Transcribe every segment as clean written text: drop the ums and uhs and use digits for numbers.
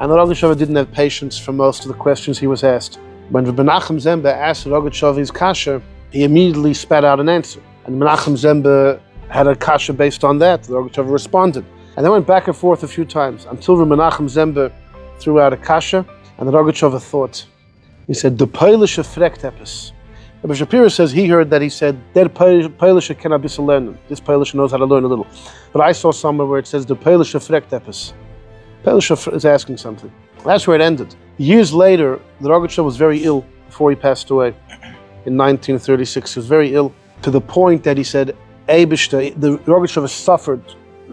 And the Rogatchover didn't have patience for most of the questions he was asked. When Menachem Zembe asked the Rogatchover his kasha, he immediately spat out an answer. And Menachem Zembe had a kasha based on that. The Rogatchover responded. And they went back and forth a few times until Menachem Zembe threw out a kasha, and the Rogatchover thought. He said, "The Polish frektepes." Rabbi Shapiro says he heard that he said, "Der Polish can a bissel lernen." This Polish knows how to learn a little. But I saw somewhere where it says, "The Polish frektepes." Polish is asking something. That's where it ended. Years later, the Rogatchover was very ill before he passed away. In 1936, he was very ill to the point that he said, "Eibishter," the Rogatchover suffered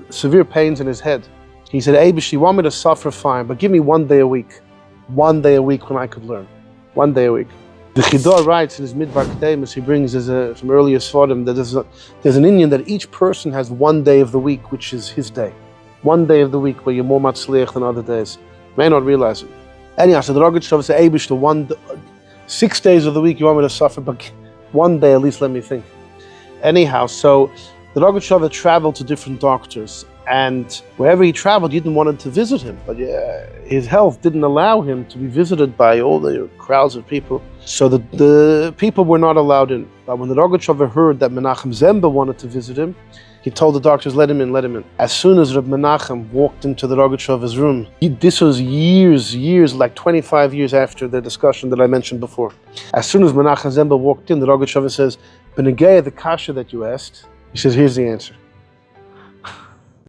severe pains in his head. He said, "Eibishter, you want me to suffer, fine, but give me 1 day a week. 1 day a week when I could learn. 1 day a week." The Chidor writes in his Midbar Kedemus, he brings from earlier Sforim, that there's an Indian that each person has 1 day of the week, which is his day. 1 day of the week where you're more matzliach than other days. May not realize it. Anyhow, so the Rogatchover said, "Eibishter, 6 days of the week you want me to suffer, but 1 day at least let me think." Anyhow, so the Rogatchover traveled to different doctors, and wherever he traveled, you didn't want him to visit him, but his health didn't allow him to be visited by all the crowds of people. So the people were not allowed in. But when the Rogatchover heard that Menachem Zembe wanted to visit him, he told the doctors, let him in, let him in. As soon as Reb Menachem walked into the Rogatchover's room, this was years, like 25 years after the discussion that I mentioned before. As soon as Menachem Zembe walked in, the Rogatchover says, "Benegei, the kasha that you asked," he says, "Here's the answer."